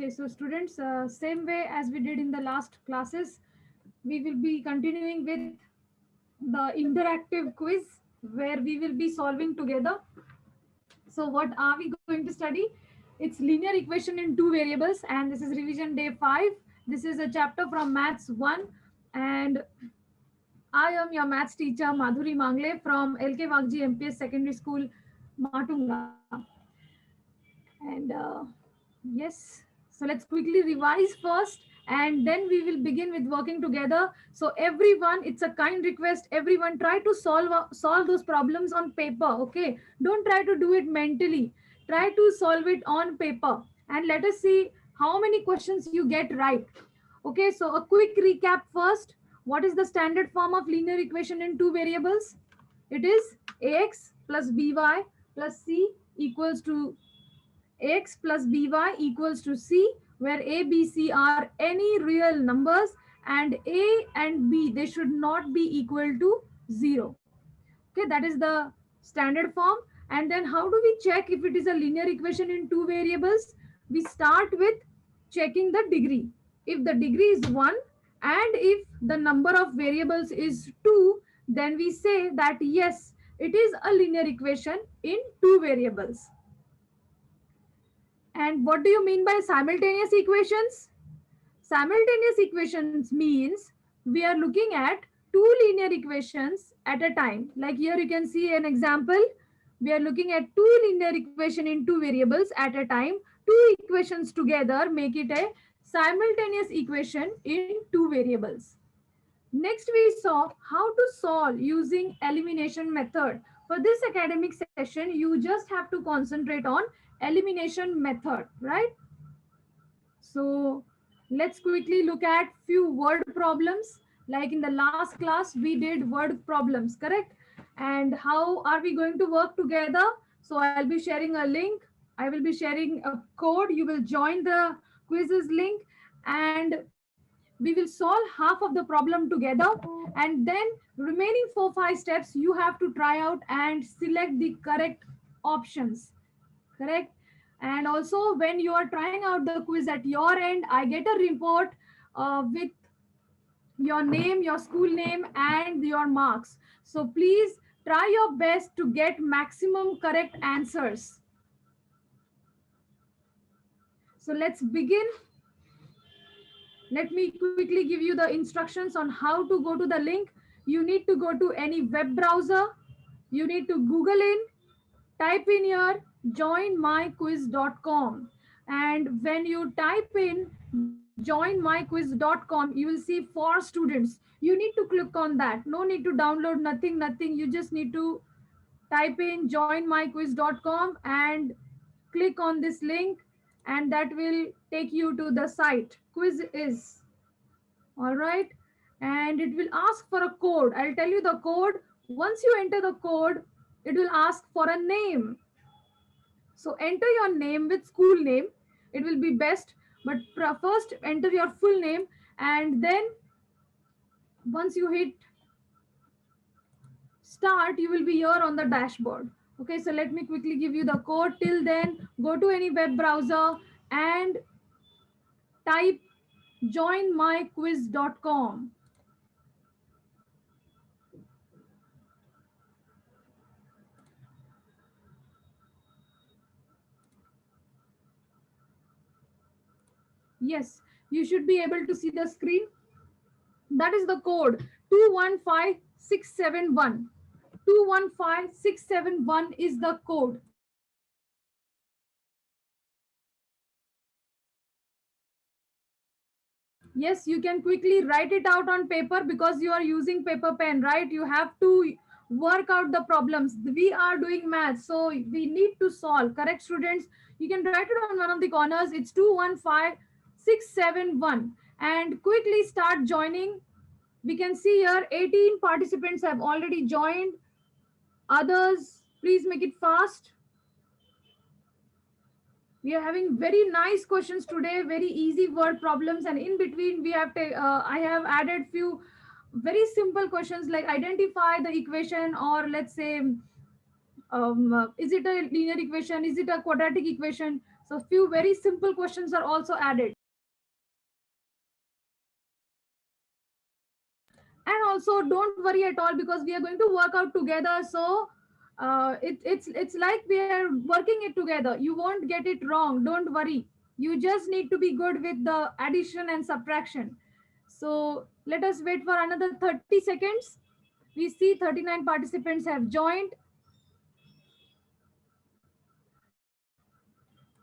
Okay, so students, same way as we did in the last classes, we will be continuing with the interactive quiz where we will be solving together. So what are we going to study? It's linear equation in two variables, and this is revision day 5. This is a chapter from Maths 1, and I am your maths teacher Madhuri Mangle from LK Wagji MPS Secondary School, Matunga. And yes, so let's quickly revise first and then we will begin with working together. So everyone, it's a kind request, everyone try to solve those problems on paper, okay? Don't try to do it mentally. Try to solve it on paper and let us see how many questions you get right. Okay, so a quick recap first. What is the standard form of linear equation in two variables? It is ax plus by plus c equals to x plus by equals to c, where a, b, c are any real numbers, and a and b, they should not be equal to 0. Okay, that is the standard form. And then how do we check if it is a linear equation in two variables? We start with checking the degree. If the degree is 1 and if the number of variables is 2, then we say that yes, it is a linear equation in two variables. And what do you mean by simultaneous equations? Simultaneous equations means we are looking at two linear equations at a time. Like here you can see an example. We are looking at two linear equations in two variables at a time. Two equations together make it a simultaneous equation in two variables. Next, we saw how to solve using elimination method. For this academic session, you just have to concentrate on elimination method, right? So let's quickly look at few word problems. Like in the last class, we did word problems, correct? And how are we going to work together? So I'll be sharing a link. I will be sharing a code. You will join the quizzes link and we will solve half of the problem together. And then remaining 4-5 steps, you have to try out and select the correct options, correct? And also when you are trying out the quiz at your end, I get a report with your name, your school name, and your marks. So please try your best to get maximum correct answers. So let's begin. Let me quickly give you the instructions on how to go to the link. You need to go to any web browser. You need to Google in, type in here joinmyquiz.com, and when you type in joinmyquiz.com, you will see for students. You need to click on that. No need to download nothing. You just need to type in joinmyquiz.com and click on this link, and that will take you to the site quiz is. All right, and it will ask for a code. I'll tell you the code. Once you enter the code, it will ask for a name. So enter your name with school name. It will be best, but first enter your full name, and then once you hit start, you will be here on the dashboard. Okay, so let me quickly give you the code. Till then, go to any web browser and type joinmyquiz.com. Yes, you should be able to see the screen. That is the code 215671. 215671 is the code. Yes, you can quickly write it out on paper because you are using paper pen, right? You have to work out the problems. We are doing math, so we need to solve. Correct, students? You can write it on one of the corners. It's 215671. And quickly start joining. We can see here 18 participants have already joined. Others, please make it fast. We are having very nice questions today, very easy word problems, and in between we have I have added few very simple questions like identify the equation, or let's say is it a linear equation, is it a quadratic equation? So few very simple questions are also added. And also don't worry at all, because we are going to work out together. So it's like we are working it together. You won't get it wrong, don't worry. You just need to be good with the addition and subtraction. So let us wait for another 30 seconds. We see 39 participants have joined.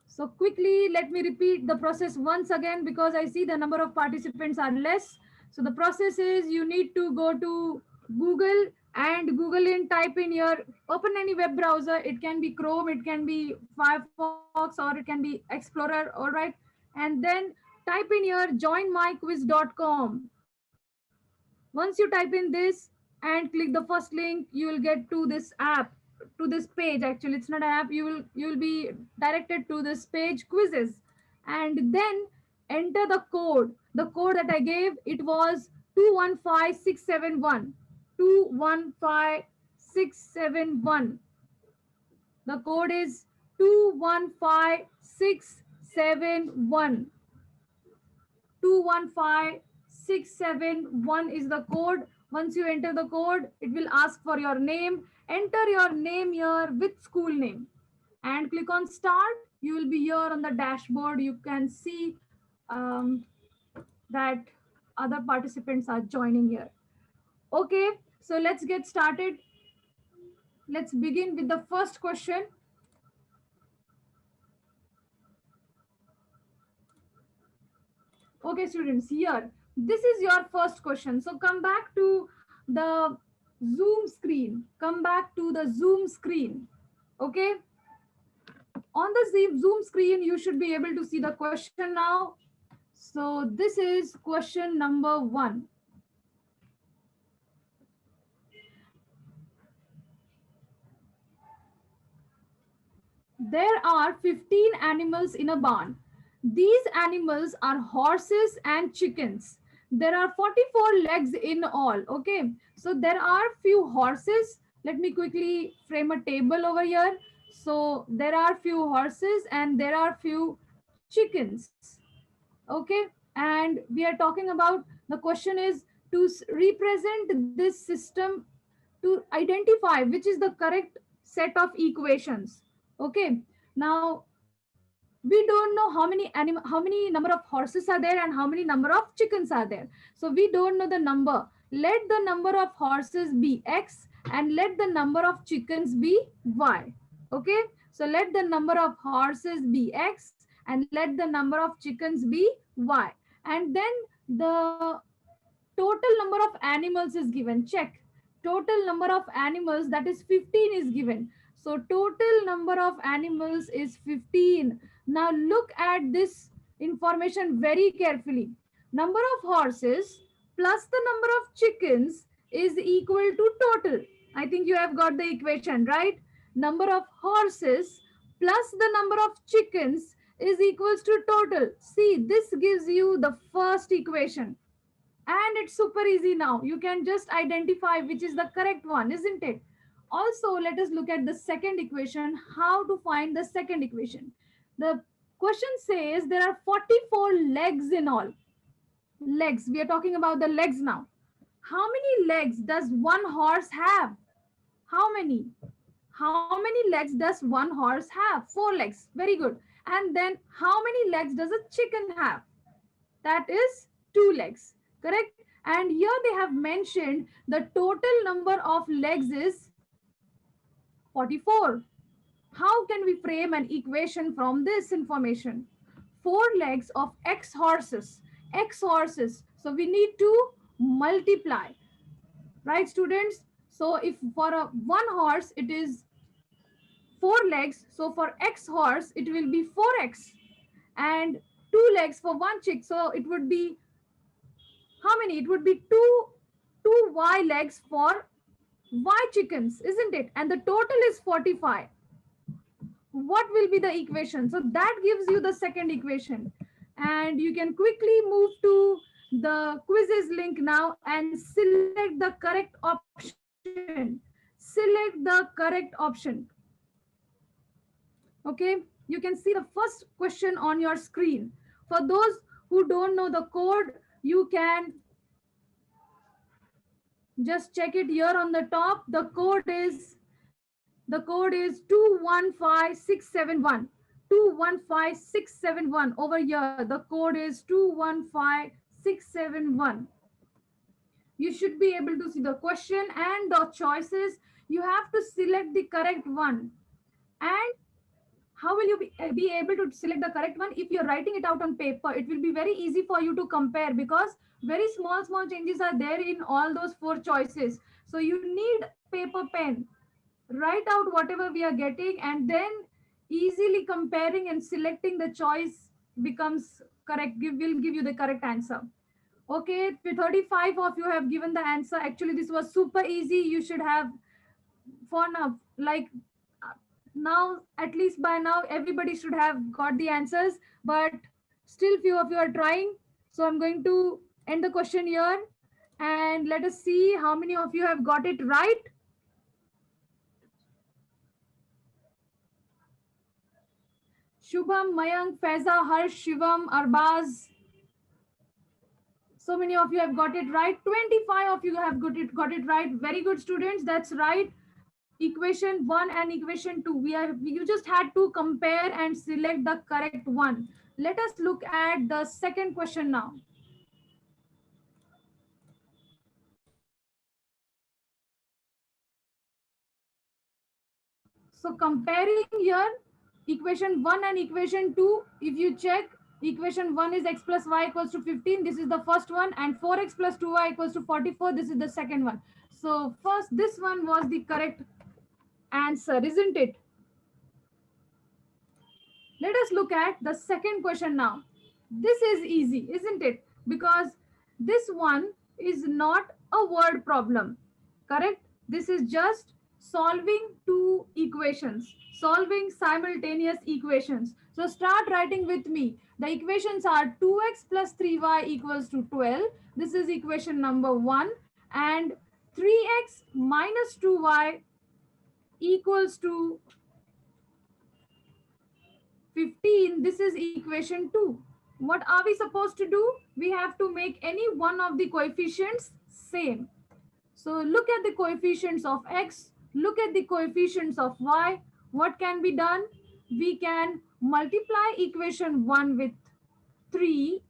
So quickly, let me repeat the process once again, because I see the number of participants are less. So the process is, you need to go to Google and Google in, type in your, open any web browser. It can be Chrome, it can be Firefox, or it can be Explorer, all right? And then type in your joinmyquiz.com. Once you type in this and click the first link, you will get to this app, to this page. Actually, it's not an app. You will be directed to this page, quizzes, and then enter the code. The code that I gave, it was 215671. 215671. The code is 215671. 215671 is the code. Once you enter the code, it will ask for your name. Enter your name here with school name and click on start. You will be here on the dashboard. You can see that other participants are joining here. Okay, so let's get started. Let's begin with the first question. Okay, students, here, this is your first question. So come back to the Zoom screen. Come back to the Zoom screen. Okay. On the Zoom screen, you should be able to see the question now. So this is question number 1. There are 15 animals in a barn. These animals are horses and chickens. There are 44 legs in all. Okay, so there are few horses. Let me quickly frame a table over here. So there are few horses and there are few chickens. Okay, and we are talking about, the question is to represent this system, to identify which is the correct set of equations. Okay, now we don't know how many number of horses are there and how many number of chickens are there. So we don't know the number. Let the number of horses be x and let the number of chickens be y. Okay, so let the number of horses be x and let the number of chickens be y. And then the total number of animals is given. Check. Total number of animals, that is 15, is given. So total number of animals is 15. Now look at this information very carefully. Number of horses plus the number of chickens is equal to total. I think you have got the equation, right? Number of horses plus the number of chickens is equals to total. See, this gives you the first equation. And it's super easy now. You can just identify which is the correct one, isn't it? Also, let us look at the second equation, how to find the second equation. The question says there are 44 legs in all. Legs, we are talking about the legs now. How many legs does one horse have? How many? How many legs does one horse have? 4 legs. Very good. And then how many legs does a chicken have? That is 2 legs. Correct? And here they have mentioned the total number of legs is 44. How can we frame an equation from this information? 4 legs of x horses. X horses. So we need to multiply. Right, students? So if for a one horse, it is 4 legs. So for x horse, it will be 4x. And 2 legs for one chick. So it would be, how many? It would be two y legs for y chickens, isn't it? And the total is 45. What will be the equation? So that gives you the second equation. And you can quickly move to the quizzes link now and select the correct option. Select the correct option. Okay. You can see the first question on your screen. For those who don't know the code, you can just check it here on the top. The code is 215671. 215671 over here. The code is 215671. You should be able to see the question and the choices. You have to select the correct one. And how will you be able to select the correct one? If you're writing it out on paper, it will be very easy for you to compare, because very small changes are there in all those four choices. So you need paper pen. Write out whatever we are getting, and then easily comparing and selecting the choice becomes correct, will give you the correct answer. Okay, 35 of you have given the answer. Actually, this was super easy. You should have, for now, like, uh, now, at least by now, everybody should have got the answers, but still few of you are trying. So I'm going to end the question here, and let us see how many of you have got it right. Shubham, Mayank, Faiza, Harsh, Shivam, Arbaz. So many of you have got it right. 25 of you have got it right. Very good, students. That's right. Equation 1 and equation 2. You just had to compare and select the correct one. Let us look at the second question now. So comparing here, equation 1 and equation 2, if you check, equation 1 is x plus y equals to 15. This is the first one. And 4x plus 2y equals to 44. This is the second one. So first, this one was the correct answer, isn't it? Let us look at the second question now. This is easy, isn't it? Because this one is not a word problem, correct? This is just solving two equations, solving simultaneous equations. So start writing with me. The equations are 2x plus 3y equals to 12. This is equation number 1. And 3x minus 2y equals to 15. This is equation 2. What are we supposed to do? We have to make any one of the coefficients same. So look at the coefficients of x, look at the coefficients of y. What can be done? We can multiply equation 1 with 3,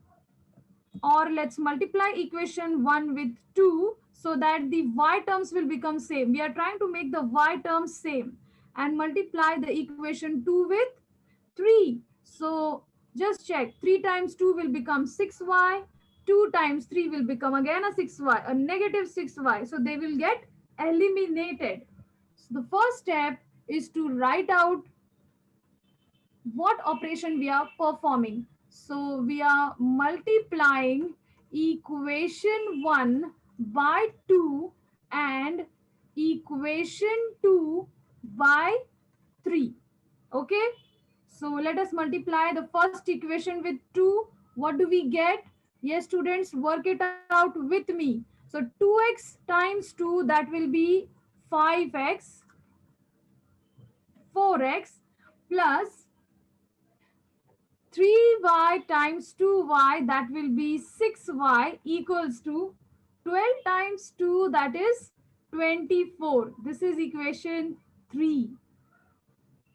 or let's multiply equation 1 with 2, so that the y terms will become same. We are trying to make the y terms same, and multiply the equation 2 with 3. So just check, 3 times 2 will become 6y, 2 times 3 will become again a 6y, a negative 6y. So they will get eliminated. So the first step is to write out what operation we are performing. So we are multiplying equation 1 by 2 and equation 2 by 3. Okay. So let us multiply the first equation with 2. What do we get? Yes, students, work it out with me. So 2x times 2, that will be 5x, 4x plus 3y times 2y, that will be 6y equals to 12 times 2, that is 24. This is equation 3.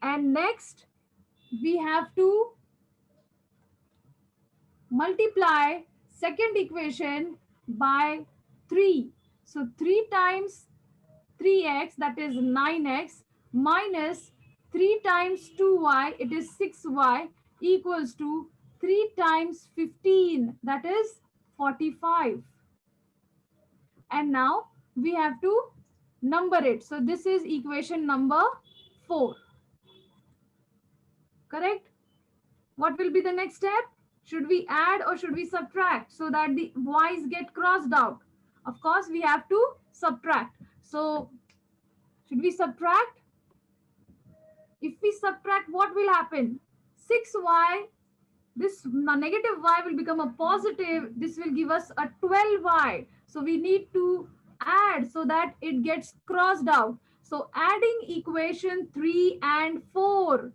And next, we have to multiply second equation by 3. So 3 times 3x, that is 9x, minus 3 times 2y, it is 6y, equals to 3 times 15, that is 45. And now we have to number it. So this is equation number 4. Correct? What will be the next step? Should we add or should we subtract so that the y's get crossed out? Of course, we have to subtract. So should we subtract? If we subtract, what will happen? 6y, this negative y will become a positive. This will give us a 12y. So we need to add so that it gets crossed out. So adding equation 3 and 4.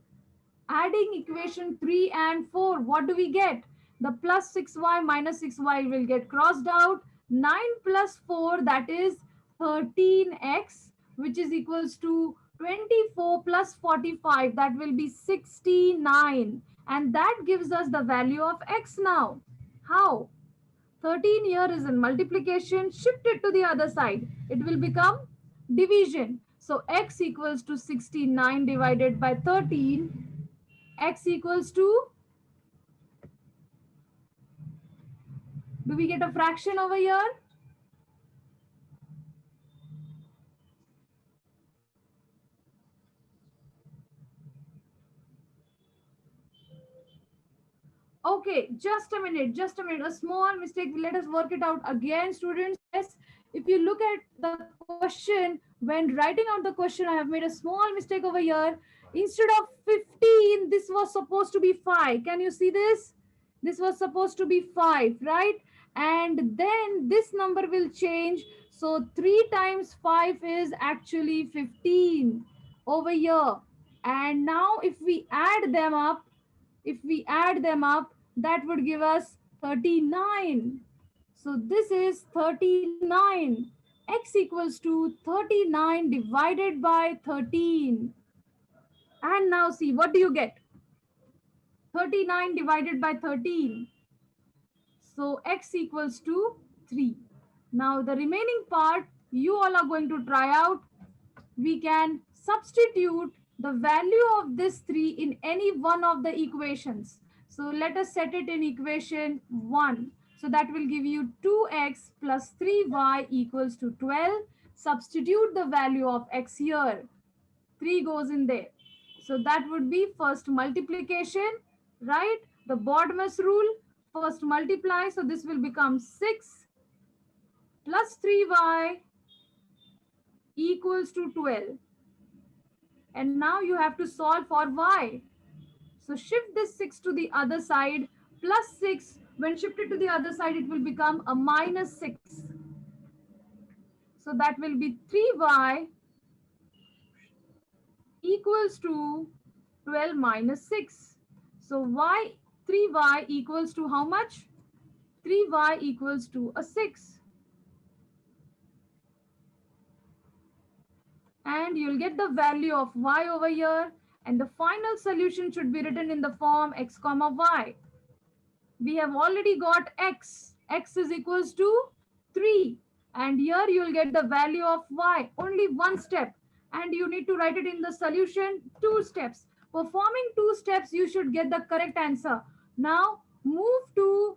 Adding equation 3 and 4, what do we get? The plus 6y minus 6y will get crossed out. 9 plus 4, that is 13x, which is equals to 24 plus 45, that will be 69. And that gives us the value of x now. How? 13 here is in multiplication, shift it to the other side. It will become division. So x equals to 69 divided by 13. X equals to, do we get a fraction over here? Okay, just a minute, a small mistake. Let us work it out again, students. Yes, if you look at the question, when writing out the question, I have made a small mistake over here. Instead of 15, this was supposed to be 5. Can you see this? This was supposed to be 5, right? And then this number will change. So 3 times 5 is actually 15 over here. And now if we add them up, that would give us 39. So this is 39. X equals to 39 divided by 13. And now see, what do you get? 39 divided by 13. So x equals to 3. Now the remaining part, you all are going to try out. We can substitute the value of this 3 in any one of the equations. So let us set it in equation 1. So that will give you 2x plus 3y equals to 12. Substitute the value of x here. 3 goes in there. So that would be first multiplication, right? The Bodmer's rule, first multiply. So this will become 6 plus 3y equals to 12. And now you have to solve for y. So shift this 6 to the other side. Plus 6, when shifted to the other side, it will become a minus 6. So that will be 3y equals to 12 minus 6. So 3y equals to how much? 3y equals to a 6. And you'll get the value of y over here. And the final solution should be written in the form x comma y. We have already got x. X is equals to 3. And here you will get the value of y. Only one step. And you need to write it in the solution 2 steps. Performing 2 steps, you should get the correct answer. Now move to